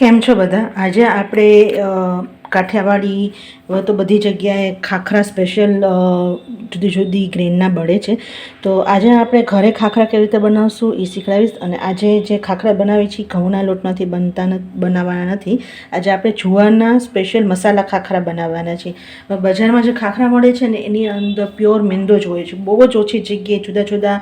કેમ છો બધા? આજે આપણે કાઠિયાવાડી હવે તો બધી જગ્યાએ ખાખરા સ્પેશિયલ જુદી જુદી ગ્રેનના બળે છે. તો આજે આપણે ઘરે ખાખરા કેવી રીતે બનાવશું એ શીખવાડીશ. અને આજે જે ખાખરા બનાવીએ છીએ ઘઉંના લોટમાંથી બનાવવાના નથી. આજે આપણે જુવારના સ્પેશિયલ મસાલા ખાખરા બનાવવાના છીએ. બજારમાં જે ખાખરા મળે છે ને એની અંદર પ્યોર મેંદો જ હોય છે. બહુ જ ઓછી જગ્યાએ જુદા જુદા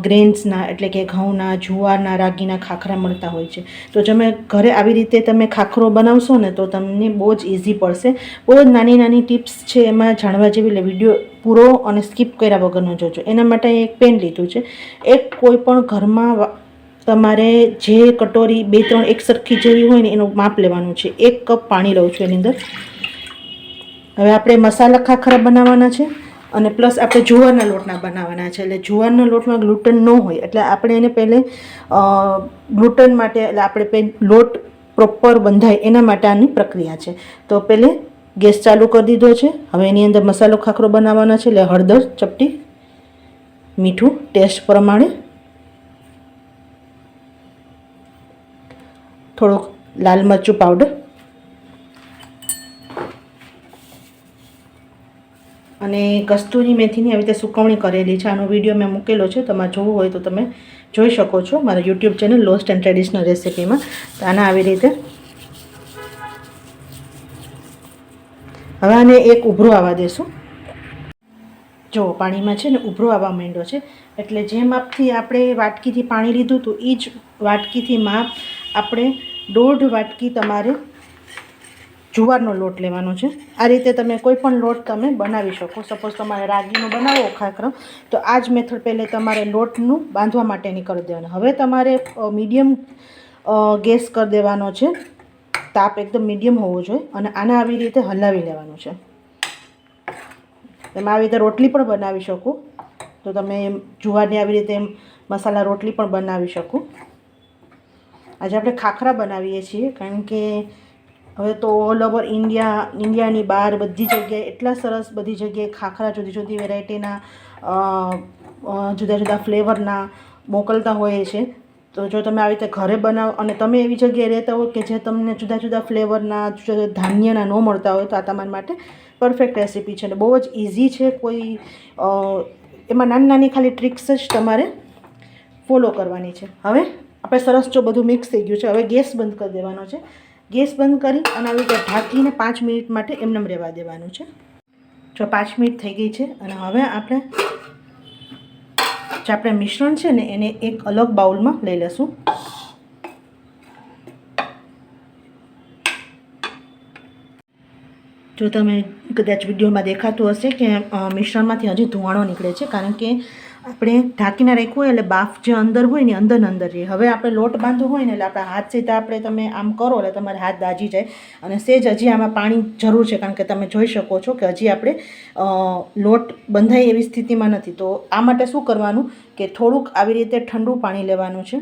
ગ્રેન્સના એટલે કે ઘઉંના, જુવારના, રાગીના ખાખરા મળતા હોય છે. તો તમે ઘરે આવી રીતે તમે ખાખરો બનાવશો ને તો તમને બહુ જ ઇઝી પડશે. બહુ જ નાની નાની ટિપ્સ છે એમાં જાણવા જેવી. એટલે વિડીયો પૂરો અને સ્કીપ કર્યા વગરનો જોજો. એના માટે એક પેન લીધું છે. એક કોઈ પણ ઘરમાં તમારે જે કટોરી 2-3 એક સરખી જેવી હોય ને એનું માપ લેવાનું છે. 1 કપ પાણી લઉં છું એની અંદર. હવે આપણે મસાલા ખાખરા બનાવવાના છે અને પ્લસ આપણે જુવારના લોટના બનાવવાના છે. એટલે જુવારના લોટમાં ગ્લુટન ન હોય એટલે આપણે એને પહેલે ગ્લુટન માટે એટલે આપણે લોટ પ્રોપર બંધાય એના માટે આની પ્રક્રિયા છે. તો પહેલે ગેસ ચાલુ કરી દીધો છે. હવે એની અંદર મસાલો ખાખરો બનાવવાનો છે. એટલે હળદર ચપટી, મીઠું ટેસ્ટ પ્રમાણે, થોડુંક લાલ મરચું પાવડર અને કસ્તુરી મેથીની આવી રીતે સુકવણી કરેલી છે. આનો વિડીયો મેં મૂકેલો છે, તમારે જોવું હોય તો તમે જોઈ શકો છો મારા YouTube channel lost and traditional રેસિપીમાં. તો આના આવી રીતે હવે આને એક ઉભરો આવવા દેશું. જો પાણીમાં છે ને ઉભરો આવવા માંડ્યો છે. એટલે જે માપથી આપણે વાટકીથી પાણી લીધું હતું એ જ વાટકીથી માપ આપણે 1.5 વાટકી તમારે જુવારનો લોટ લેવાનો છે. આ રીતે તમે કોઈ પણ લોટ તમે બનાવી શકો. સપોઝ તમારે રાગીનો બનાવો ખાખરો તો આ જ મેથડ પહેલે તમારે લોટનું બાંધવા માટેની કરી દેવાનું. હવે તમારે મીડિયમ ગેસ કરી દેવાનો છે. તાપ એકદમ મીડિયમ હોવો જોઈએ અને આને આવી રીતે હલાવી લેવાનું છે. તમે આવી રીતે રોટલી પણ બનાવી શકો. તો તમે જુવારની આવી રીતે મસાલા રોટલી પણ બનાવી શકો. આજે આપણે ખાખરા બનાવીએ છીએ કારણ કે હવે તો ઓલ ઓવર ઇન્ડિયાની બહાર બધી જગ્યાએ એટલા સરસ બધી જગ્યાએ ખાખરા જુદી જુદી વેરાયટીના જુદા જુદા ફ્લેવરના મોકલતા હોય છે. તો જો તમે આવી રીતે ઘરે બનાવો અને તમે એવી જગ્યાએ રહેતા હો કે જે તમને જુદા જુદા ફ્લેવરના જુદા જુદા ધાન્યના ન મળતા હોય તો આ તમારા માટે પરફેક્ટ રેસીપી છે. અને બહુ જ ઇઝી છે. કોઈ એમાં નાની નાની ખાલી ટ્રિક્સ જ તમારે ફોલો કરવાની છે. હવે આપણે સરસ જો બધું મિક્સ થઈ ગયું છે. હવે ગેસ બંધ કરી દેવાનો છે. ગેસ બંધ કરી અને આવી રીતે ઢાંકીને 5 મિનિટ માટે એમને રહેવા દેવાનું છે. જો 5 મિનિટ થઈ ગઈ છે અને હવે આપણે મિશ્રણ છે ને એને એક અલગ બાઉલમાં લઈ લેશું. જો તમે કદાચ વિડીયોમાં દેખાતું હશે કે મિશ્રણમાંથી હજી ધુવાણો નીકળે છે કારણ કે આપણે ઢાંકીને રાખ્યું હોય એટલે બાફ જે અંદર હોય ને અંદર રહે. હવે આપણે લોટ બાંધવો હોય ને એટલે આપણા હાથ સીધા આપણે તમે આમ કરો એટલે તમારે હાથ દાજી જાય અને સેજ હજી આમાં પાણી જરૂર છે કારણ કે તમે જોઈ શકો છો કે હજી આપણે લોટ બંધાય એવી સ્થિતિમાં નથી. તો આ માટે શું કરવાનું કે થોડુંક આવી રીતે ઠંડુ પાણી લેવાનું છે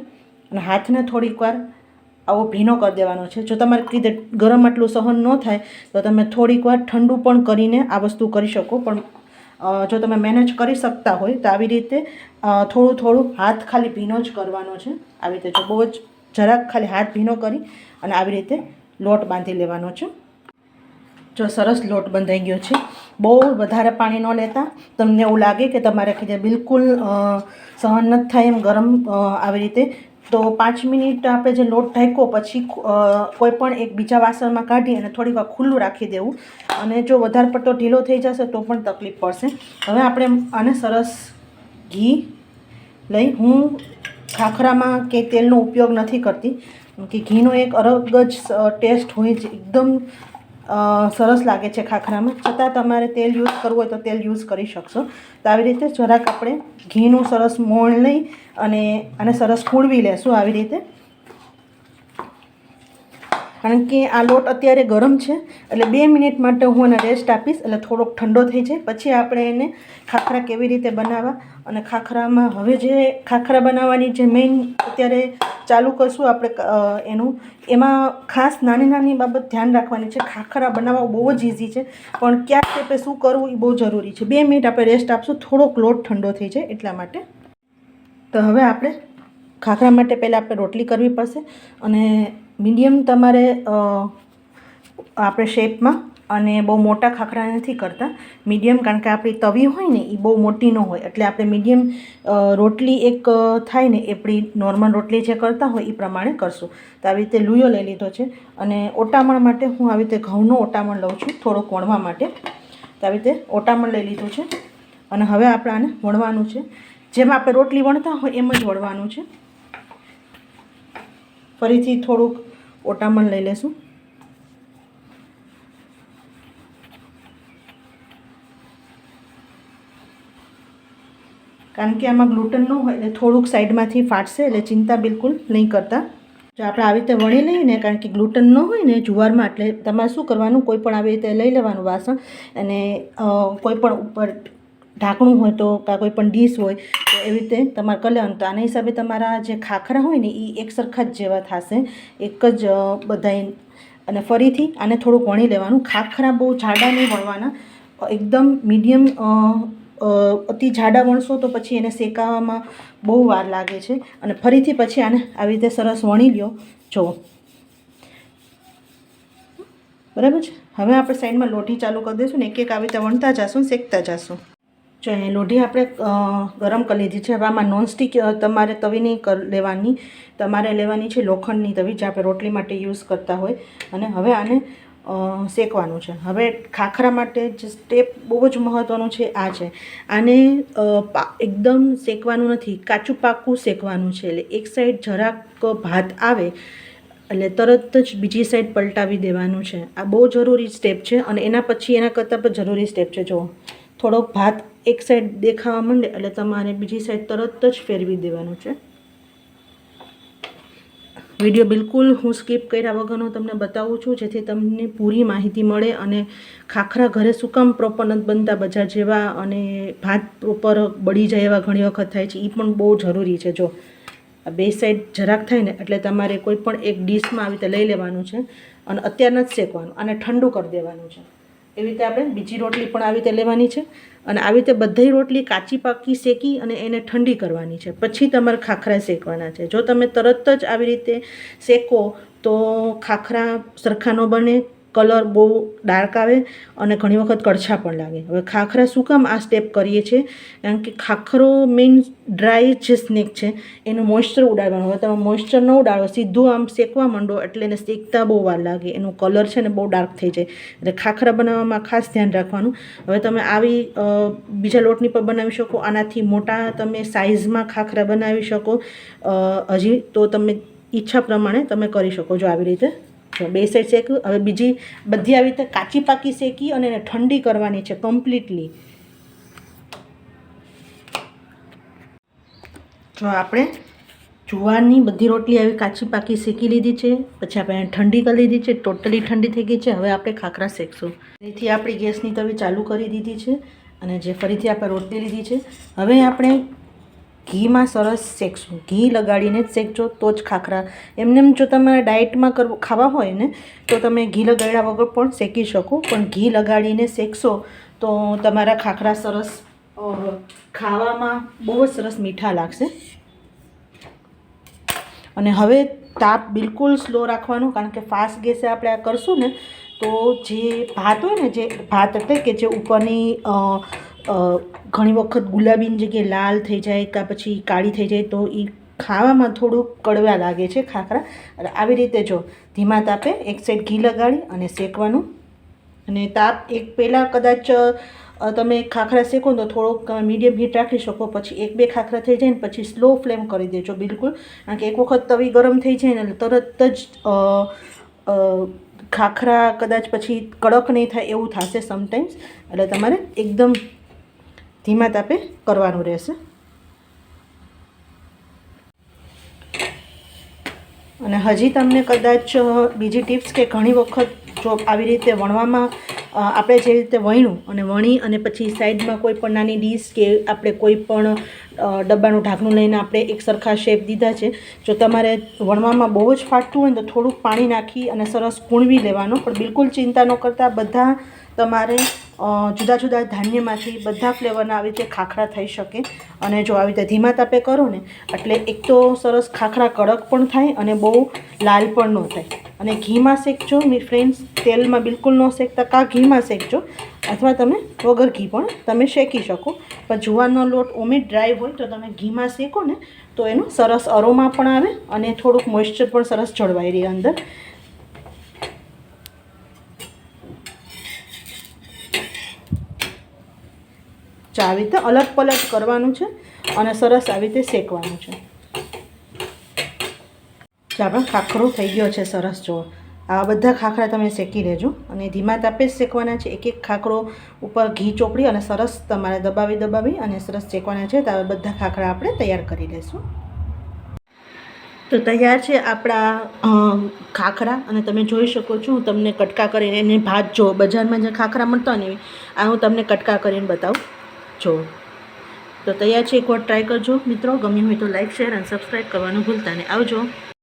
અને હાથને થોડીક વાર આવો ભીનો કરી દેવાનો છે. જો તમારે રીતે ગરમ આટલું સહન ન થાય તો તમે થોડીક વાર ઠંડુ પણ કરીને આ વસ્તુ કરી શકો. પણ જો તમે મેનેજ કરી શકતા હોય તો આવી રીતે થોડું થોડું હાથ ખાલી ભીનો જ કરવાનો છે. આવી રીતે જો બહુ જ જરાક ખાલી હાથ ભીનો કરી અને આવી રીતે લોટ બાંધી લેવાનો છે. જો સરસ લોટ બંધાઈ ગયો છે. બહુ વધારે પાણી ન લેતા. તમને એવું લાગે કે તમારે બિલકુલ સહન નથી થાય એમ ગરમ આવી રીતે તો 5 મિનિટ આપણે જે લોટ ઢાંક્યો પછી કોઈ પણ એક બીજા વાસણમાં કાઢી અને થોડીક વાર ખુલ્લું રાખી દેવું. અને જો વધારે પડતો ઢીલો થઈ જશે તો પણ તકલીફ પડશે. હવે આપણે આને સરસ ઘી લઈ, હું ખાખરામાં કે તેલનો ઉપયોગ નથી કરતી કે ઘીનો એક અલગ જ ટેસ્ટ હોય છે. એકદમ સરસ લાગે છે ખાખરામાં. છતાં તમારે તેલ યુઝ કરવું હોય તો તેલ યુઝ કરી શકશો. તો આવી રીતે જરાક આપણે ઘીનું સરસ મોણ લઈ અને આને સરસ ફૂળવી લેશું આવી રીતે. કારણ કે આ લોટ અત્યારે ગરમ છે એટલે 2 મિનિટ માટે હું એને રેસ્ટ આપીશ એટલે થોડોક ઠંડો થઈ જાય. પછી આપણે એને ખાખરા કેવી રીતે બનાવવા અને ખાખરામાં હવે જે ખાખરા બનાવવાની જે મેઇન અત્યારે ચાલુ કરશું આપણે એમાં ખાસ નાની નાની બાબત ધ્યાન રાખવાની છે. ખાખરા બનાવવા બહુ જ ઇઝી છે પણ ક્યાંક સ્ટેપે શું કરવું એ બહુ જરૂરી છે. 2 મિનિટ આપણે રેસ્ટ આપશું થોડોક લોટ ઠંડો થઈ જાય એટલા માટે. તો હવે આપણે ખાખરા માટે પહેલાં આપણે રોટલી કરવી પડશે અને મીડિયમ તમારે આપણે શેપમાં, અને બહુ મોટા ખાખરા નથી કરતા, મીડિયમ, કારણ કે આપણી તવી હોય ને એ બહુ મોટી ન હોય, એટલે આપણે મીડિયમ રોટલી એક થાય ને આપણી નોર્મલ રોટલી જે કરતા હોય એ પ્રમાણે કરશું. તો આવી રીતે લુયો લઈ લીધો છે, અને ઓટામણ માટે હું આવી રીતે ઘઉંનો ઓટામણ લઉં છું થોડોક વણવા માટે. તો આવી રીતે ઓટામણ લઈ લીધું છે, અને હવે આપણે આને વણવાનું છે. જેમ આપણે રોટલી વણતા હોય એમ જ વણવાનું છે. ફરીથી થોડુંક ઓટામણ લઈ લેશું. કારણ કે આમાં ગ્લુટન ન હોય એટલે થોડુંક સાઈડમાંથી ફાટશે, એટલે ચિંતા બિલકુલ નહીં કરતા. જો આપણે આવી રીતે વણી લઈએ ને, કારણ કે ગ્લુટન ન હોય ને જુવારમાં, એટલે તમારે શું કરવાનું, કોઈ પણ આવી રીતે લઈ લેવાનું વાસણ, અને કોઈ પણ ઉપર ઢાંકણું હોય તો, કાં કોઈ પણ ડીશ હોય તો એવી રીતે તમારે કરી લેવાનું. તો આના હિસાબે તમારા જે ખાખરા હોય ને એ એક સરખા જ જેવા થશે, એક જ બધાય. અને ફરીથી આને થોડુંક વણી લેવાનું. ખાખરા બહુ જાડા નહીં વણવાના, એકદમ મીડિયમ. અતિ જાડા વણશો તો પછી એને શેકાવામાં બહુ વાર લાગે છે. અને ફરીથી પછી આને આવી રીતે સરસ વણી લ્યો. જો બરાબર છે. હવે આપણે સાઈડમાં લોઢી ચાલુ કરી દઈશું ને, એક એક આવી રીતે વણતા જશું, શેકતા જશું. જો અહીં લોઢી આપણે ગરમ કરી લીધી છે. હવે આમાં નોનસ્ટિક તમારે તવી નહીં લેવાની, તમારે લેવાની છે લોખંડની તવી, જે આપણે રોટલી માટે યુઝ કરતા હોય. અને હવે આને શેકવાનું છે. હવે ખાખરા માટે જે સ્ટેપ બહુ જ મહત્ત્વનું છે આ છે. આને એકદમ શેકવાનું નથી, કાચું પાકું શેકવાનું છે. એટલે એક સાઈડ જરાક ભાત આવે એટલે તરત જ બીજી સાઈડ પલટાવી દેવાનું છે. આ બહુ જરૂરી સ્ટેપ છે, અને એના પછી એના કરતાં પણ જરૂરી સ્ટેપ છે. જો થોડોક ભાત એક સાઈડ દેખાવા માંડે એટલે તમારે બીજી સાઈડ તરત જ ફેરવી દેવાનું છે. વિડીયો બિલકુલ હું સ્કીપ કર્યા વગરનો તમને બતાવું છું, જેથી તમને પૂરી માહિતી મળે. અને ખાખરા ઘરે શું કામ પ્રોપર નથી બનતા બજાર જેવા, અને ભાત પ્રોપર બળી જાય એવા ઘણી વખત થાય છે, એ પણ બહુ જરૂરી છે. જો આ બે સાઈડ જરાક થાય ને એટલે તમારે કોઈ પણ એક ડીશમાં આવી રીતે લઈ લેવાનું છે, અને અત્યારના જ શેકવાનું, આને ઠંડુ કરી દેવાનું છે. એવી રીતે આપણે બીજી રોટલી પણ આવી રીતે લેવાની છે, અને આવી રીતે બધી રોટલી કાચી પાકી શેકી અને એને ઠંડી કરવાની છે. પછી તમારે ખાખરા શેકવાના છે. જો તમે તરત જ આવી રીતે શેકો તો ખાખરા સરખા ન બને, કલર બહુ ડાર્ક આવે, અને ઘણી વખત કડછા પણ લાગે. હવે ખાખરા શું કામ આ સ્ટેપ કરીએ છીએ, કારણ કે ખાખરો મીન્સ ડ્રાય જે સ્નેક છે એનું મોઇશ્ચર ઉડાડવાનું. હવે તમે મોઇશ્ચર ન ઉડાડો, સીધું આમ શેકવા માંડો એટલે એને શેકતા બહુ વાર લાગે, એનું કલર છે ને બહુ ડાર્ક થઈ જાય. એટલે ખાખરા બનાવવામાં ખાસ ધ્યાન રાખવાનું. હવે તમે આવી બીજા લોટની પર બનાવી શકો, આનાથી મોટા તમે સાઇઝમાં ખાખરા બનાવી શકો હજી તો, તમે ઈચ્છા પ્રમાણે તમે કરી શકો. જો આવી રીતે બે સાઈડ શેક્યું. હવે બીજી બધી આવી રીતે કાચી પાકી શેકી અને એને ઠંડી કરવાની છે કમ્પ્લીટલી. જો આપણે જુવારની બધી રોટલી આવી કાચી પાકી શેકી લીધી છે, પછી આપણે ઠંડી કરી લીધી છે, ટોટલી ઠંડી થઈ ગઈ છે. હવે આપણે ખાખરા શેકશું. ફરીથી આપણી ગેસની તવી ચાલુ કરી દીધી છે, અને જે ફરીથી આપણે રોટલી લીધી છે, હવે આપણે ઘીમાં સરસ શેકશું. ઘી લગાડીને જ શેકજો તો જ ખાખરા. એમને જો તમારે ડાયટમાં ખાવા હોય ને તો તમે ઘી લગાડ્યા વગર પણ શેકી શકો, પણ ઘી લગાડીને શેકશો તો તમારા ખાખરા સરસ ખાવામાં બહુ જ સરસ મીઠા લાગશે. અને હવે તાપ બિલકુલ સ્લો રાખવાનો, કારણ કે ફાસ્ટ ગેસે આપણે આ કરશું ને તો જે ભાત હોય ને, જે ભાત એટલે કે જે ઉપરની ઘણી વખત ગુલાબીની જગ્યાએ લાલ થઈ જાય, કાં પછી કાળી થઈ જાય, તો એ ખાવામાં થોડુંક કડવા લાગે છે ખાખરા. એટલે આવી રીતે જો ધીમા તાપે એક સાઈડ ઘી લગાડી અને શેકવાનું. અને તાપ એક પહેલાં કદાચ તમે ખાખરા શેકો તો થોડોક મીડિયમ હીટ રાખી શકો, પછી એક બે ખાખરા થઈ જાય ને પછી સ્લો ફ્લેમ કરી દેજો બિલકુલ. કારણ કે એક વખત તવી ગરમ થઈ જાય ને તરત જ ખાખરા કદાચ પછી કડક નહીં થાય એવું થશે સમટાઈમ્સ. એટલે તમારે એકદમ ધીમા તાપે કરવાનું રહેશે. અને હજી તમને કદાચ બીજી ટિપ્સ કે ઘણી વખત જો આવી રીતે વણવામાં આપણે જે રીતે વણ્યું અને વણી અને પછી સાઈડમાં કોઈ પણ નાની ડીશ કે આપણે કોઈ પણ ડબ્બાનું ઢાંકણું લઈને આપણે એક સરખા શેપ દીધા છે. જો તમારે વણવામાં બહુ જ ફાટતું હોય ને તો થોડુંક પાણી નાખી અને સરસ કૂણવી લેવાનો, પણ બિલકુલ ચિંતા ન કરતા બધા તમારે જુદા જુદા ધાન્યમાંથી બધા ફ્લેવરના આવી રીતે ખાખરા થઈ શકે. અને જો આવી રીતે ધીમા તાપે કરો ને એટલે એક તો સરસ ખાખરા કડક પણ થાય અને બહુ લાલ પણ ન થાય. અને ઘીમાં શેકજો ફ્રેન્ડ્સ, તેલમાં બિલકુલ ન શેકતા, કાં ઘીમાં શેકજો અથવા તમે વગર ઘી પણ તમે શેકી શકો. પણ જુવારનો લોટ ઓમે ડ્રાય હોય તો તમે ઘીમાં શેકો ને તો એનો સરસ અરોમા પણ આવે અને થોડુંક મોઇશ્ચર પણ સરસ જળવાઈ રહે અંદર. આવી રીતે અલગ પલટ કરવાનું છે અને સરસ આવી રીતે શેકવાનું છે. આપણો ખાખરો થઈ ગયો છે સરસ. જો આ બધા ખાખરા તમે શેકી લેજો અને ધીમા તાપે જ શેકવાના છે. એક એક ખાખરો ઉપર ઘી ચોપડી અને સરસ તમારે દબાવી અને સરસ શેકવાના છે. તો બધા ખાખરા આપણે તૈયાર કરી લઈશું. તો તૈયાર છે આપણા ખાખરા. અને તમે જોઈ શકો છો, હું તમને કટકા કરીને એને ભાત, જો બજારમાં જે ખાખરા મળતા હોય ને આ હું તમને કટકા કરીને બતાવું. જો તો તૈયાર છે. એકવાર ટ્રાય કરજો મિત્રો. ગમ્યું હોય તો લાઈક, શેર અને સબસ્ક્રાઈબ કરવાનું ભૂલતા નહીં. આવજો.